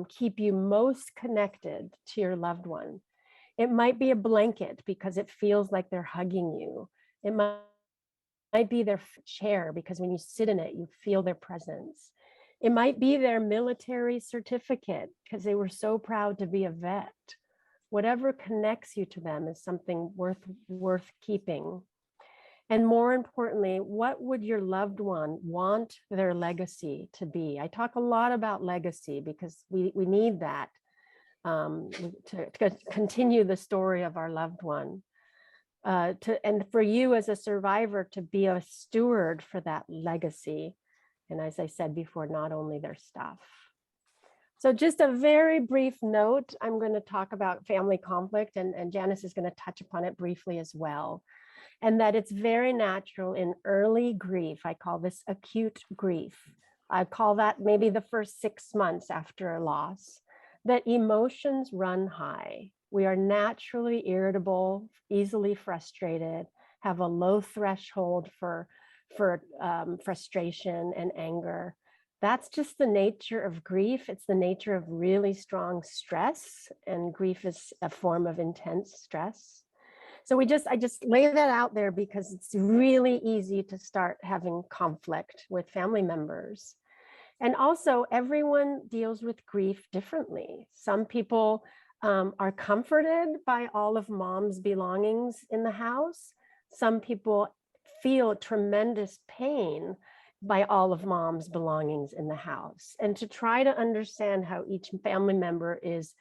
keep you most connected to your loved one? It might be a blanket because it feels like they're hugging you. It might be their chair because when you sit in it, you feel their presence. It might be their military certificate because they were so proud to be a vet. Whatever connects you to them is something worth keeping. And more importantly, what would your loved one want their legacy to be? I talk a lot about legacy because we need that to continue the story of our loved one. And for you as a survivor to be a steward for that legacy. And as I said before, not only their stuff. So just a very brief note, I'm going to talk about family conflict, and Janise is going to touch upon it briefly as well. And that it's very natural in early grief, I call this acute grief, I call that maybe the first 6 months after a loss, that emotions run high. We are naturally irritable, easily frustrated, have a low threshold for frustration and anger. That's just the nature of grief. It's the nature of really strong stress, and grief is a form of intense stress. So I just lay that out there because it's really easy to start having conflict with family members. And also, everyone deals with grief differently. Some people are comforted by all of mom's belongings in the house. Some people feel tremendous pain by all of mom's belongings in the house. And to try to understand how each family member is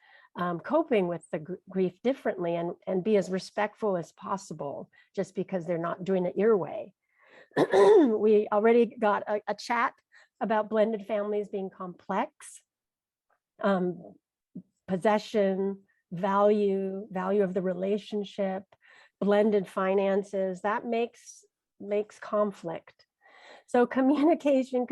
coping with the grief differently, and be as respectful as possible, just because they're not doing it your way. We already got a chat about blended families being complex. Possession, value of the relationship, blended finances, that makes conflict. So communication,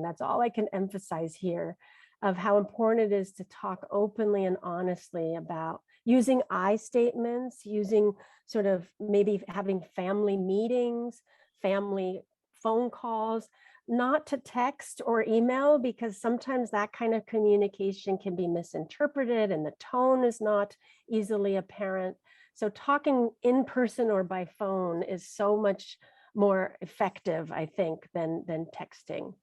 that's all I can emphasize here, of how important it is to talk openly and honestly about using I statements, using sort of maybe having family meetings, family phone calls, not to text or email, because sometimes that kind of communication can be misinterpreted and the tone is not easily apparent. So talking in person or by phone is so much more effective, I think, than texting.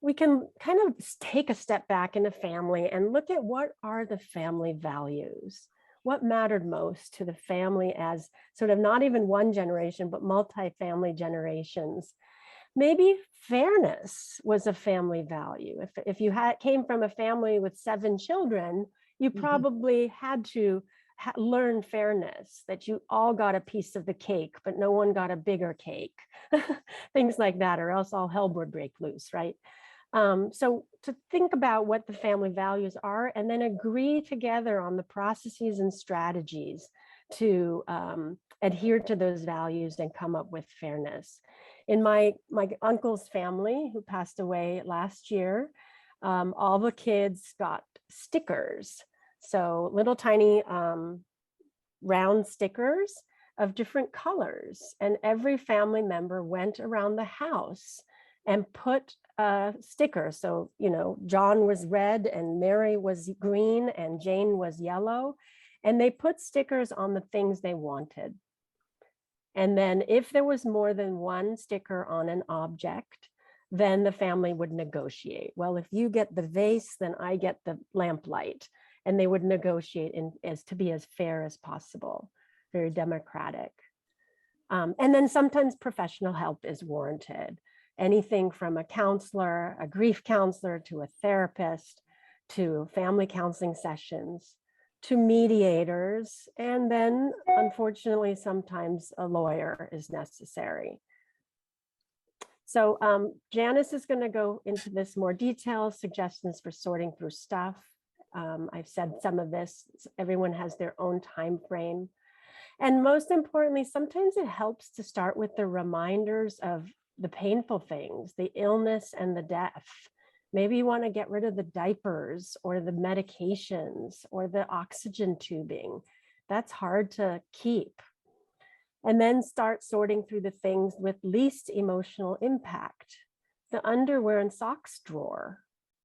We can kind of take a step back in a family and look at what are the family values. What mattered most to the family as sort of not even one generation, but multi-family generations. Maybe fairness was a family value. If you came from a family with 7 children, you probably had to learn fairness, that you all got a piece of the cake, but no one got a bigger cake, things like that, or else all hell would break loose, right? So to think about what the family values are, and then agree together on the processes and strategies to adhere to those values and come up with fairness. In my uncle's family, who passed away last year, all the kids got stickers. So little tiny round stickers of different colors. And every family member went around the house and put stickers. So, you know, John was red and Mary was green and Jane was yellow. And they put stickers on the things they wanted. And then if there was more than one sticker on an object, then the family would negotiate. Well, if you get the vase, then I get the lamplight. And they would negotiate as to be as fair as possible, very democratic. And then sometimes professional help is warranted. Anything from a counselor, a grief counselor, to a therapist, to family counseling sessions, to mediators, and then unfortunately, sometimes a lawyer is necessary. So Janise is going to go into this more detail, suggestions for sorting through stuff. I've said some of this, everyone has their own time frame. And most importantly, sometimes it helps to start with the reminders of the painful things, the illness and the death. Maybe you want to get rid of the diapers or the medications or the oxygen tubing. That's hard to keep. And then start sorting through the things with least emotional impact. The underwear and socks drawer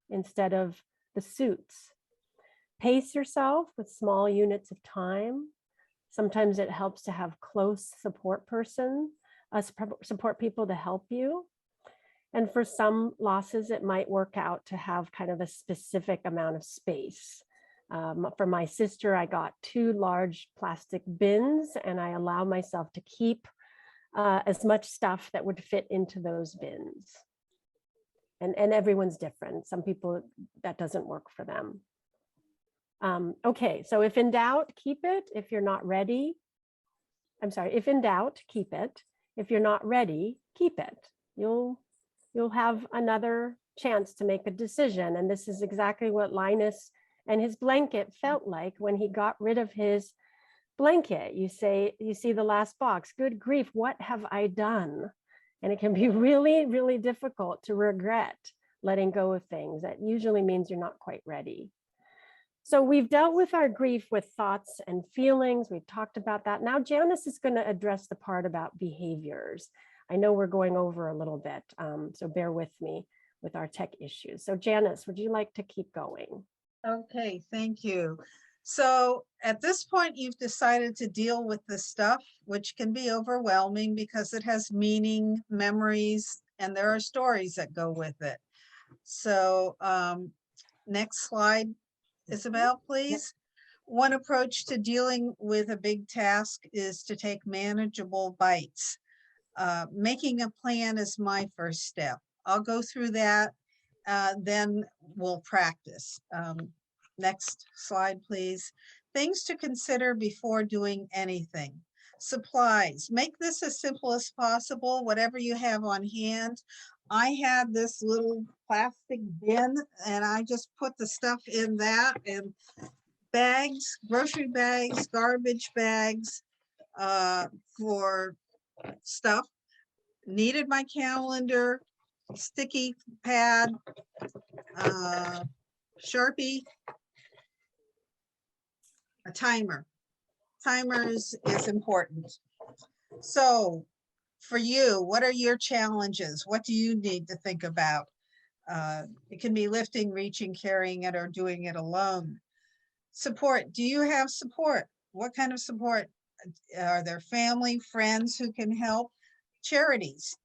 instead of the suits. Pace yourself with small units of time. Sometimes it helps to have close support support people to help you. And for some losses, it might work out to have kind of a specific amount of space. For my sister, I got 2 large plastic bins, and I allow myself to keep as much stuff that would fit into those bins. And everyone's different. Some people, that doesn't work for them. Okay, so if in doubt, keep it. If you're not ready, if in doubt, keep it. If you're not ready, keep it. You'll have another chance to make a decision. And this is exactly what Linus and his blanket felt like when he got rid of his blanket. You see the last box, good grief, what have I done? And it can be really, really difficult to regret letting go of things. That usually means you're not quite ready. So we've dealt with our grief with thoughts and feelings. We've talked about that. Now Janise is going to address the part about behaviors. I know we're going over a little bit, so bear with me with our tech issues. So Janise, would you like to keep going? Okay, thank you. So at this point, you've decided to deal with this stuff, which can be overwhelming because it has meaning, memories, and there are stories that go with it. So next slide, Isabel, please. One approach to dealing with a big task is to take manageable bites. Making a plan is my first step. I'll go through that, then we'll practice. Next slide, please. Things to consider before doing anything. Supplies. Make this as simple as possible, whatever you have on hand. I had this little plastic bin and I just put the stuff in that, and bags, grocery bags, garbage bags for stuff. Needed my calendar, sticky pad, Sharpie, a timer. Timers is important. So for you, what are your challenges? What do you need to think about? It can be lifting, reaching, carrying it, or doing it alone. Support. Do you have support? What kind of support? Are there family, friends who can help? Charities.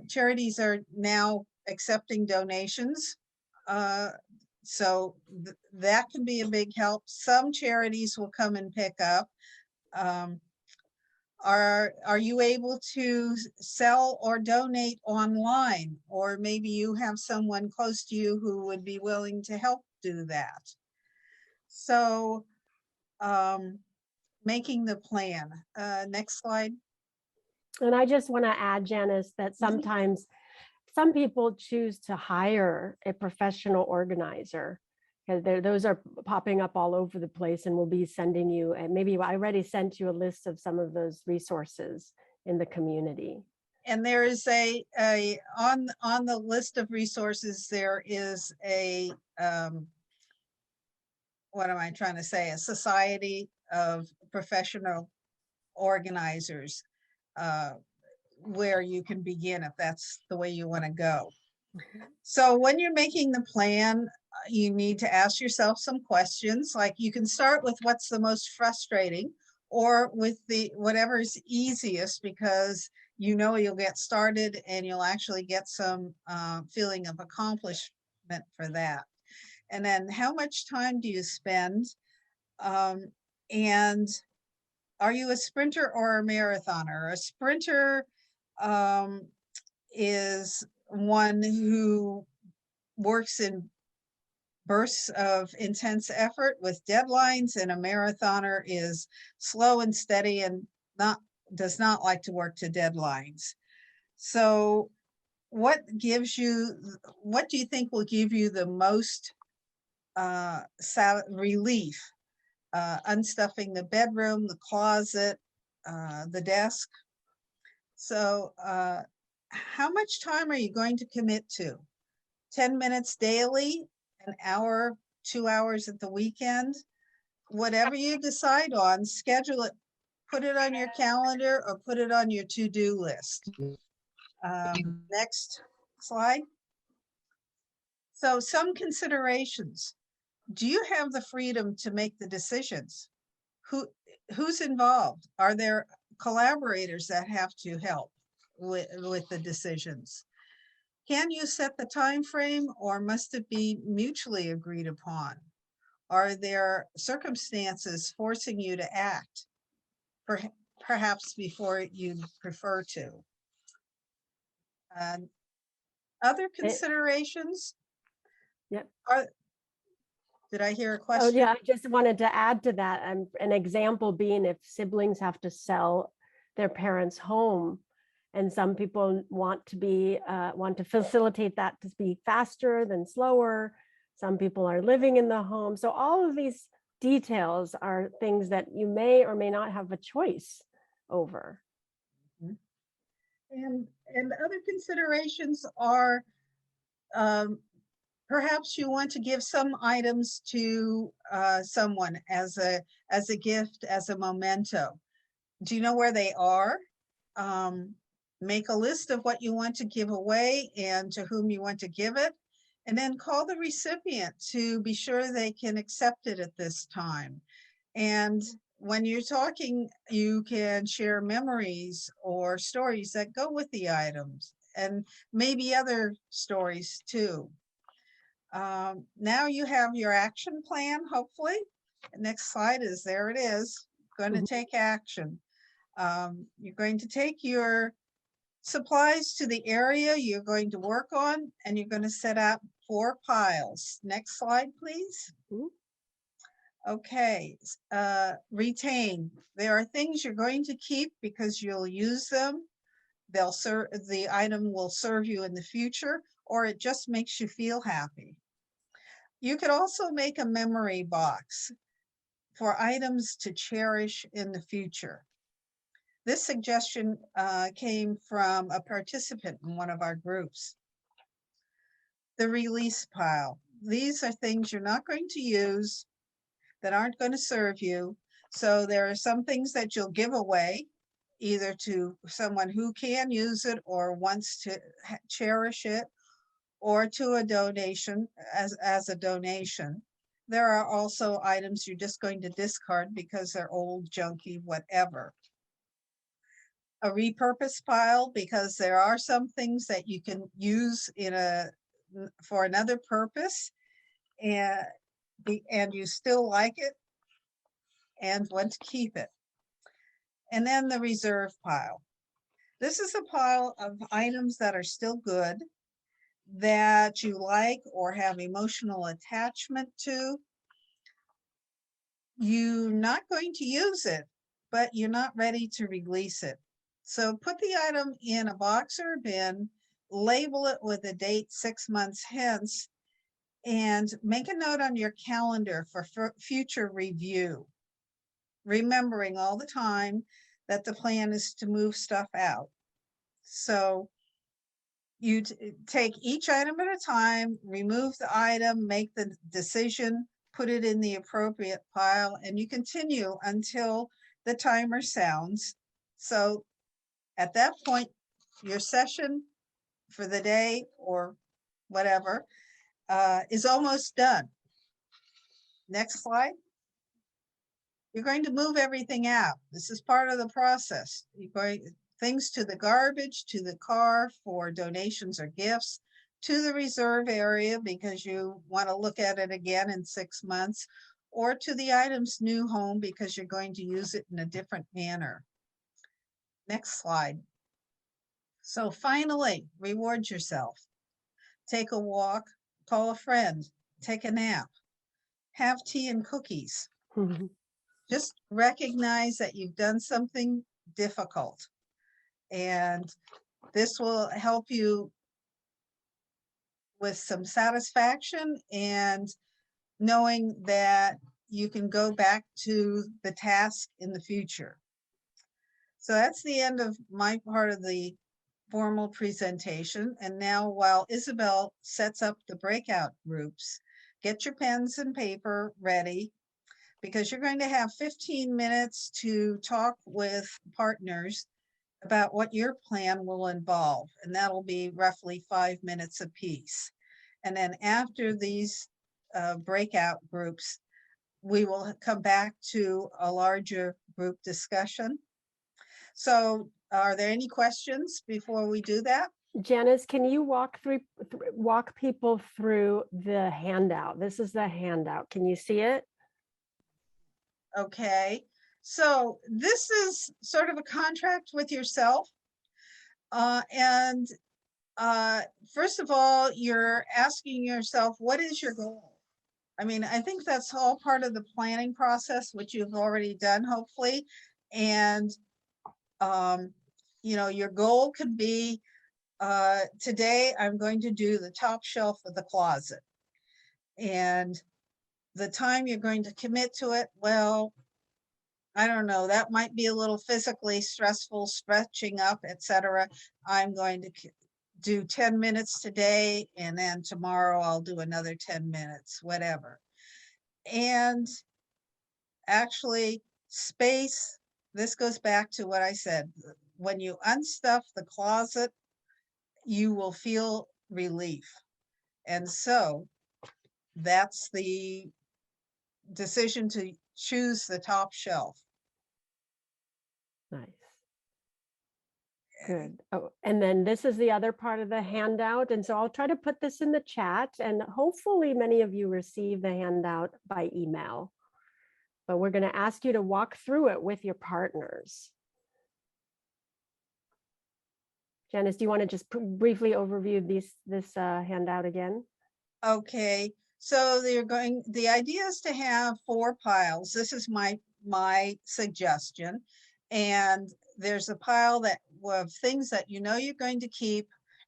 Charities are now accepting donations. So that can be a big help. Some charities will come and pick up. Are you able to sell or donate online? Or maybe you have someone close to you who would be willing to help do that. So making the plan. Next slide. And I just want to add, Janise, that sometimes some people choose to hire a professional organizer, because those are popping up all over the place, and we'll be sending you, and maybe I already sent you a list of some of those resources in the community. And there is on the list of resources, there is a, what am I trying to say? A society of professional organizers where you can begin if that's the way you want to go. So when you're making the plan, you need to ask yourself some questions. Like you can start with what's the most frustrating, or with the whatever is easiest, because you know you'll get started and you'll actually get some feeling of accomplishment for that. And then how much time do you spend? And are you a sprinter or a marathoner? A sprinter is one who works in bursts of intense effort with deadlines, and a marathoner is slow and steady and does not like to work to deadlines. So what do you think will give you the most relief? Unstuffing the bedroom, the closet, the desk. So how much time are you going to commit to? 10 minutes daily, an hour, 2 hours at the weekend? Whatever you decide on, schedule it, put it on your calendar or put it on your to-do list. Next slide. So some considerations. Do you have the freedom to make the decisions? Who's involved? Are there collaborators that have to help with the decisions? Can you set the time frame, or must it be mutually agreed upon? Are there circumstances forcing you to act, perhaps before you prefer to? Other considerations? Yep. Did I hear a question? Oh yeah, I just wanted to add to that. An example being if siblings have to sell their parents' home, and some people want to facilitate that to be faster than slower. Some people are living in the home. So all of these details are things that you may or may not have a choice over. And other considerations are, perhaps you want to give some items to someone as a gift, as a memento. Do you know where they are? Make a list of what you want to give away and to whom you want to give it, and then call the recipient to be sure they can accept it at this time. And when you're talking, you can share memories or stories that go with the items, and maybe other stories too. Now you have your action plan, hopefully. Next slide is, there it is, going to take action. You're going to take your supplies to the area you're going to work on, and you're going to set up 4 piles. Next slide, please. Okay, retain. There are things you're going to keep because you'll use them. They'll serve, the item will serve you in the future, or it just makes you feel happy. You could also make a memory box for items to cherish in the future. This suggestion came from a participant in one of our groups. The release pile. These are things you're not going to use, that aren't going to serve you. So there are some things that you'll give away, either to someone who can use it or wants to cherish it, or to a donation, as a donation. There are also items you're just going to discard because they're old, junky, whatever. A repurpose pile, because there are some things that you can use for another purpose, and you still like it and want to keep it. And then the reserve pile. This is a pile of items that are still good, that you like or have emotional attachment to. You're not going to use it, but you're not ready to release it. So put the item in a box or a bin, label it with a date 6 months hence, and make a note on your calendar for future review, remembering all the time that the plan is to move stuff out. So you take each item at a time, remove the item, make the decision, put it in the appropriate pile, and you continue until the timer sounds. So at that point, your session for the day or whatever is almost done. Next slide. You're going to move everything out. This is part of the process. You're going things to the garbage, to the car for donations or gifts, to the reserve area because you want to look at it again in 6 months, or to the item's new home because you're going to use it in a different manner. Next slide. So finally, reward yourself. Take a walk, call a friend, take a nap, have tea and cookies. Just recognize that you've done something difficult, and this will help you with some satisfaction and knowing that you can go back to the task in the future. So that's the end of my part of the formal presentation. And now, while Isabel sets up the breakout groups, get your pens and paper ready, because you're going to have 15 minutes to talk with partners about what your plan will involve. And that'll be roughly 5 minutes apiece. And then after these breakout groups, we will come back to a larger group discussion. So are there any questions before we do that? Janice, can you walk people through the handout? This is the handout. Can you see it? Okay, so this is sort of a contract with yourself. First of all, you're asking yourself, what is your goal? I mean, I think that's all part of the planning process, which you've already done, hopefully. And, you know, your goal could be, today I'm going to do the top shelf of the closet. And the time you're going to commit to it, well, I don't know, that might be a little physically stressful, stretching up, etc. I'm going to do 10 minutes today, and then tomorrow I'll do another 10 minutes, whatever. And actually, space, this goes back to what I said. When you unstuff the closet, you will feel relief. And so that's the decision to choose the top shelf. Nice. Good. Oh, and then this is the other part of the handout. And so I'll try to put this in the chat, and hopefully many of you receive the handout by email. But we're going to ask you to walk through it with your partners. Janice, do you want to just briefly overview this handout again? Okay, so the idea is to have 4 piles. This is my suggestion. And there's a pile of things that you know you're going to keep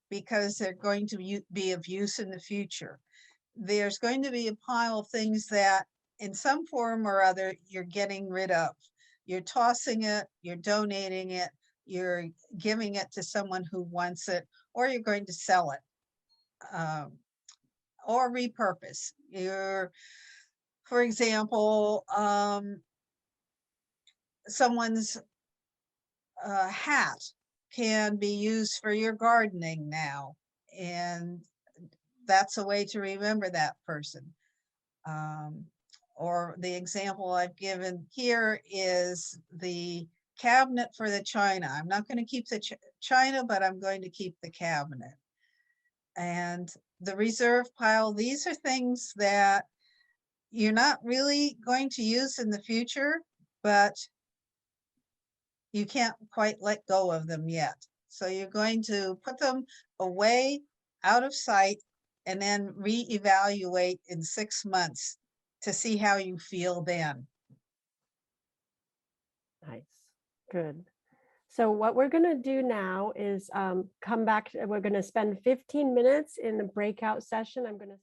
because they're going to be of use in the future. There's going to be a pile of things that in some form or other you're getting rid of. You're tossing it, you're donating it, you're giving it to someone who wants it, or you're going to sell it. Or repurpose. For example, someone's hat can be used for your gardening now, and that's a way to remember that person. Or the example I've given here is the cabinet for the china. I'm not going to keep the china, but I'm going to keep the cabinet. And the reserve pile, these are things that you're not really going to use in the future, but you can't quite let go of them yet. So you're going to put them away, out of sight, and then reevaluate in 6 months to see how you feel then. Nice. Good. So what we're going to do now is come back. We're going to spend 15 minutes in the breakout session. I'm going to